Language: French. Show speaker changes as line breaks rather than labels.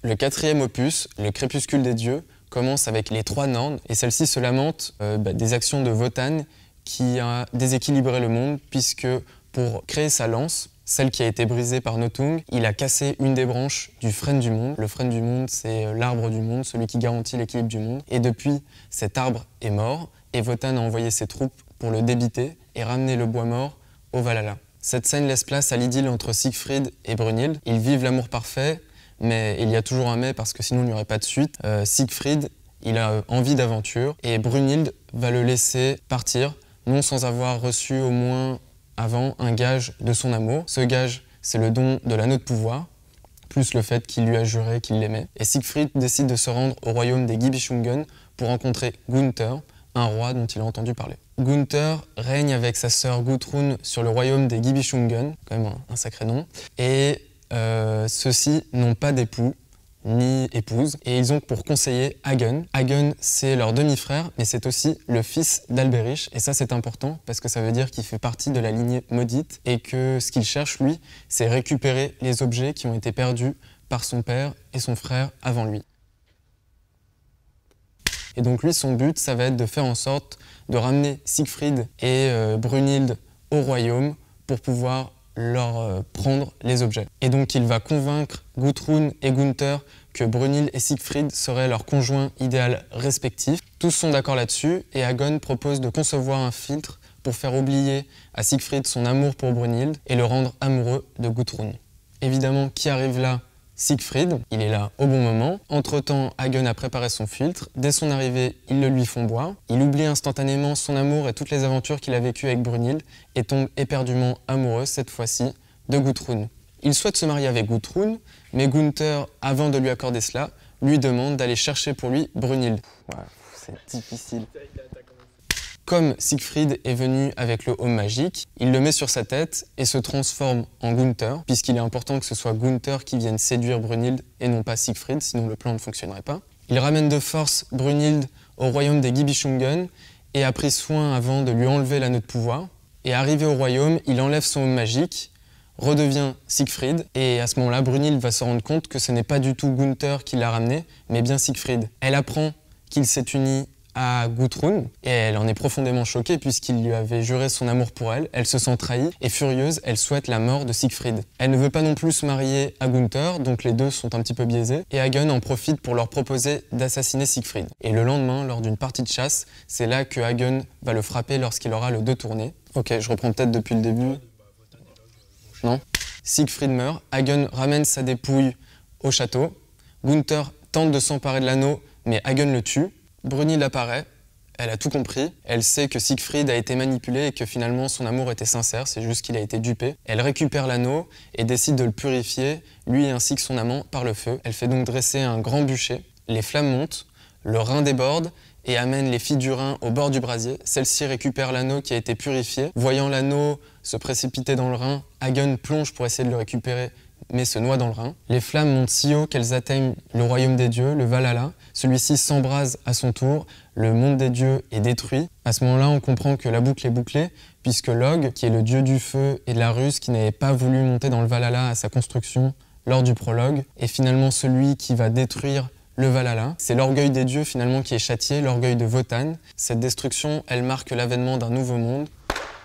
Le quatrième opus, le Crépuscule des dieux, commence avec les trois Nornes et celle-ci se lamente des actions de Wotan qui a déséquilibré le monde puisque pour créer sa lance, celle qui a été brisée par Nothung, il a cassé une des branches du frêne du monde. Le frêne du monde, c'est l'arbre du monde, celui qui garantit l'équilibre du monde. Et depuis, cet arbre est mort et Wotan a envoyé ses troupes pour le débiter et ramener le bois mort au Valhalla. Cette scène laisse place à l'idylle entre Siegfried et Brunhild. Ils vivent l'amour parfait, mais il y a toujours un mais parce que sinon il n'y aurait pas de suite. Siegfried, il a envie d'aventure et Brunhild va le laisser partir, non sans avoir reçu au moins avant un gage de son amour. Ce gage, c'est le don de l'anneau de pouvoir, plus le fait qu'il lui a juré qu'il l'aimait. Et Siegfried décide de se rendre au royaume des Gibichungen pour rencontrer Gunther, un roi dont il a entendu parler. Gunther règne avec sa sœur Gudrun sur le royaume des Gibichungen, quand même un sacré nom, et ceux-ci n'ont pas d'époux ni épouse, et ils ont pour conseiller Hagen. Hagen, c'est leur demi-frère, mais c'est aussi le fils d'Alberich, et ça c'est important parce que ça veut dire qu'il fait partie de la lignée maudite et que ce qu'il cherche, lui, c'est récupérer les objets qui ont été perdus par son père et son frère avant lui. Et donc lui, son but, ça va être de faire en sorte de ramener Siegfried et Brunhild au royaume pour pouvoir leur prendre les objets. Et donc il va convaincre Gudrun et Gunther que Brunhild et Siegfried seraient leurs conjoints idéal respectifs. Tous sont d'accord là-dessus et Hagen propose de concevoir un filtre pour faire oublier à Siegfried son amour pour Brunhild et le rendre amoureux de Gudrun. Évidemment, qui arrive là? Siegfried, il est là au bon moment. Entre-temps, Hagen a préparé son filtre. Dès son arrivée, ils le lui font boire. Il oublie instantanément son amour et toutes les aventures qu'il a vécues avec Brunhild et tombe éperdument amoureux, cette fois-ci, de Gudrun. Il souhaite se marier avec Gudrun, mais Gunther, avant de lui accorder cela, lui demande d'aller chercher pour lui Brunhild. Ouais, c'est difficile. Comme Siegfried est venu avec le Haume magique, il le met sur sa tête et se transforme en Gunther, puisqu'il est important que ce soit Gunther qui vienne séduire Brunhild et non pas Siegfried, sinon le plan ne fonctionnerait pas. Il ramène de force Brunhild au royaume des Gibichungen et a pris soin avant de lui enlever l'anneau de pouvoir. Et arrivé au royaume, il enlève son Haume magique, redevient Siegfried, et à ce moment-là, Brunhild va se rendre compte que ce n'est pas du tout Gunther qui l'a ramené, mais bien Siegfried. Elle apprend qu'il s'est uni à Gudrun et elle en est profondément choquée puisqu'il lui avait juré son amour pour elle. Elle se sent trahie et furieuse, elle souhaite la mort de Siegfried. Elle ne veut pas non plus se marier à Gunther, donc les deux sont un petit peu biaisés et Hagen en profite pour leur proposer d'assassiner Siegfried. Et le lendemain, lors d'une partie de chasse, c'est là que Hagen va le frapper lorsqu'il aura le dos tourné. Ok, je reprends peut-être depuis le début. Non. Siegfried meurt, Hagen ramène sa dépouille au château. Gunther tente de s'emparer de l'anneau, mais Hagen le tue. Brunhild apparaît, elle a tout compris, elle sait que Siegfried a été manipulé et que finalement son amour était sincère, c'est juste qu'il a été dupé. Elle récupère l'anneau et décide de le purifier, lui ainsi que son amant, par le feu. Elle fait donc dresser un grand bûcher, les flammes montent, le Rhin déborde et amène les filles du Rhin au bord du brasier. Celles-ci récupèrent l'anneau qui a été purifié. Voyant l'anneau se précipiter dans le Rhin, Hagen plonge pour essayer de le récupérer, mais se noie dans le Rhin. Les flammes montent si haut qu'elles atteignent le royaume des dieux, le Valhalla. Celui-ci s'embrase à son tour, le monde des dieux est détruit. À ce moment-là, on comprend que la boucle est bouclée, puisque Log, qui est le dieu du feu et de la ruse, qui n'avait pas voulu monter dans le Valhalla à sa construction lors du prologue, est finalement celui qui va détruire le Valhalla. C'est l'orgueil des dieux finalement qui est châtié, l'orgueil de Wotan. Cette destruction, elle marque l'avènement d'un nouveau monde,